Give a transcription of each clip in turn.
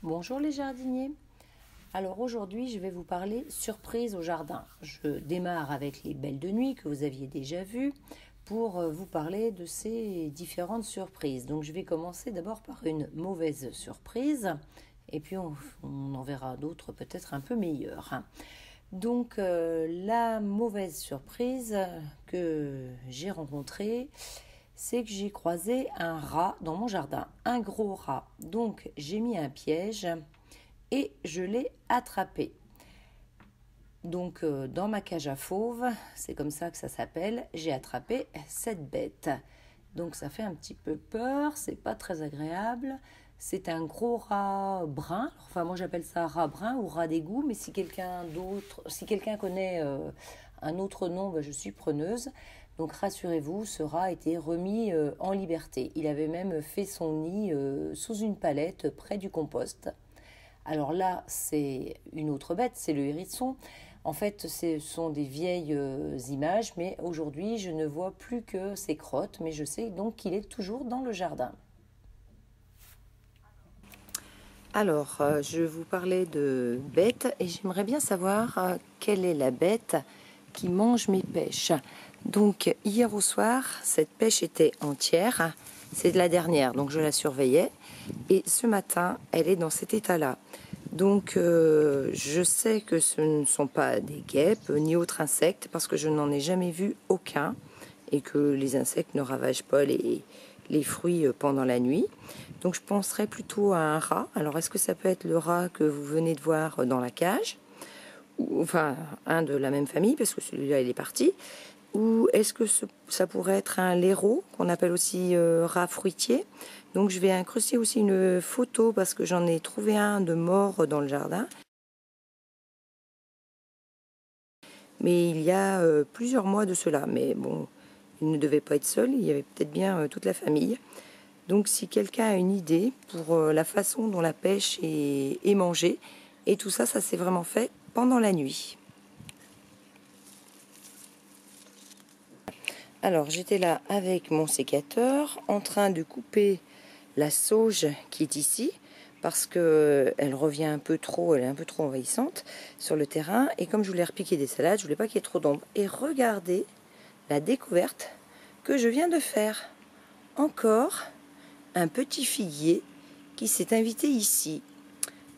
Bonjour les jardiniers. Alors aujourd'hui je vais vous parler surprise au jardin. Je démarre avec les belles de nuit que vous aviez déjà vues pour vous parler de ces différentes surprises. Donc je vais commencer d'abord par une mauvaise surprise et puis on en verra d'autres peut-être un peu meilleures. Donc la mauvaise surprise que j'ai rencontrée, c'est que j'ai croisé un rat dans mon jardin, un gros rat. Donc j'ai mis un piège et je l'ai attrapé. Donc dans ma cage à fauves, c'est comme ça que ça s'appelle, j'ai attrapé cette bête. Donc ça fait un petit peu peur, c'est pas très agréable. C'est un gros rat brun, enfin moi j'appelle ça rat brun ou rat d'égout, mais si quelqu'un connaît un autre nom, ben, je suis preneuse. Donc rassurez-vous, ce rat a été remis en liberté. Il avait même fait son nid sous une palette près du compost. Alors là, c'est une autre bête, c'est le hérisson. En fait, ce sont des vieilles images, mais aujourd'hui, je ne vois plus que ses crottes, mais je sais donc qu'il est toujours dans le jardin. Alors, je vous parlais de bêtes et j'aimerais bien savoir quelle est la bête qui mange mes pêches. Donc, hier au soir, cette pêche était entière. C'est de la dernière, donc je la surveillais. Et ce matin, elle est dans cet état-là. Donc, je sais que ce ne sont pas des guêpes ni autres insectes parce que je n'en ai jamais vu aucun et que les insectes ne ravagent pas les fruits pendant la nuit. Donc, je penserais plutôt à un rat. Alors, est-ce que ça peut être le rat que vous venez de voir dans la cage? Ou, enfin, un de la même famille parce que celui-là, il est parti. Ou est-ce que ça pourrait être un laireau, qu'on appelle aussi rat fruitier? Donc je vais incruster aussi une photo parce que j'en ai trouvé un de mort dans le jardin. Mais il y a plusieurs mois de cela. Mais bon, il ne devait pas être seul, il y avait peut-être bien toute la famille. Donc si quelqu'un a une idée pour la façon dont la pêche est mangée, et tout ça, ça s'est vraiment fait pendant la nuit. Alors j'étais là avec mon sécateur en train de couper la sauge qui est ici parce que elle revient un peu trop, elle est un peu trop envahissante sur le terrain et comme je voulais repiquer des salades, je voulais pas qu'il y ait trop d'ombre. Et regardez la découverte que je viens de faire. Encore un petit figuier qui s'est invité ici.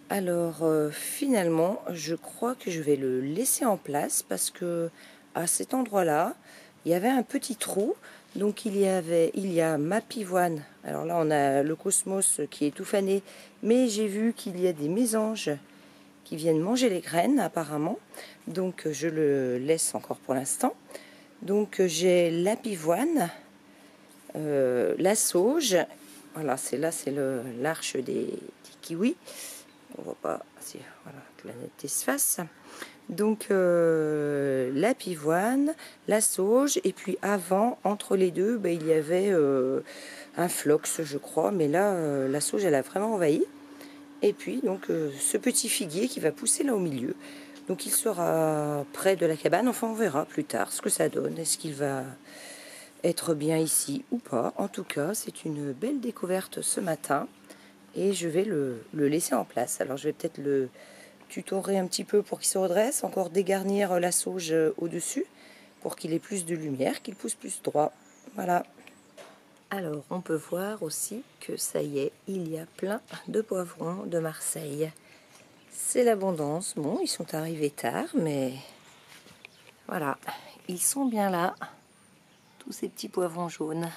Alors finalement, je crois que je vais le laisser en place parce que à cet endroit-là, il y avait un petit trou. Donc il y a ma pivoine. Alors là, on a le cosmos qui est tout fané, mais j'ai vu qu'il y a des mésanges qui viennent manger les graines apparemment. Donc je le laisse encore pour l'instant. Donc j'ai la pivoine, la sauge. Voilà, c'est l'arche des kiwis. On voit pas si voilà, que la netteté se fasse. Donc la pivoine, la sauge, et puis avant, entre les deux, ben, il y avait un flox, je crois, mais là, la sauge, elle a vraiment envahi. Et puis, donc, ce petit figuier qui va pousser là au milieu. Donc, il sera près de la cabane. Enfin, on verra plus tard ce que ça donne. Est-ce qu'il va être bien ici ou pas? En tout cas, c'est une belle découverte ce matin. Et je vais le laisser en place. Alors, je vais peut-être le tutorer un petit peu pour qu'il se redresse, encore dégarnir la sauge au-dessus pour qu'il ait plus de lumière, qu'il pousse plus droit. Voilà. Alors, on peut voir aussi que ça y est, il y a plein de poivrons de Marseille. C'est l'abondance. Bon, ils sont arrivés tard, mais voilà, ils sont bien là, tous ces petits poivrons jaunes.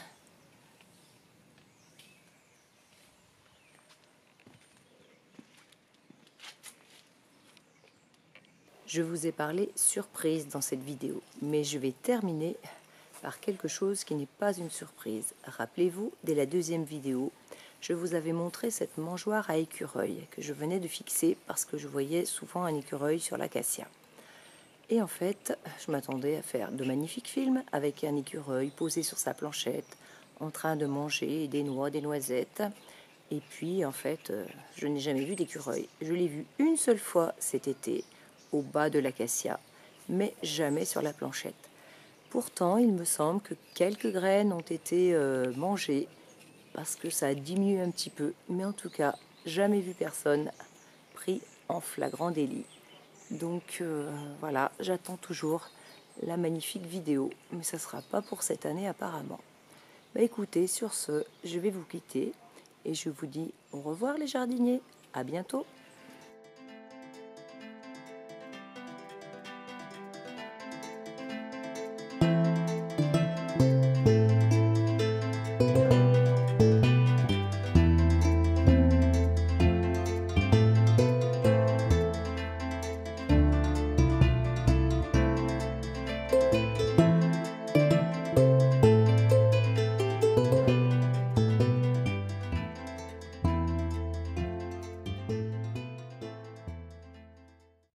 Je vous ai parlé surprise dans cette vidéo, mais je vais terminer par quelque chose qui n'est pas une surprise. Rappelez-vous, dès la deuxième vidéo, je vous avais montré cette mangeoire à écureuil que je venais de fixer parce que je voyais souvent un écureuil sur l'acacia. Et en fait, je m'attendais à faire de magnifiques films avec un écureuil posé sur sa planchette, en train de manger des noix, des noisettes. Et puis, en fait, je n'ai jamais vu d'écureuil. Je l'ai vu une seule fois cet été, au bas de l'acacia, mais jamais sur la planchette. Pourtant, il me semble que quelques graines ont été mangées, parce que ça a diminué un petit peu. Mais en tout cas, jamais vu personne pris en flagrant délit. Donc voilà, j'attends toujours la magnifique vidéo, mais ça ne sera pas pour cette année apparemment. Bah écoutez, sur ce, je vais vous quitter et je vous dis au revoir les jardiniers, à bientôt.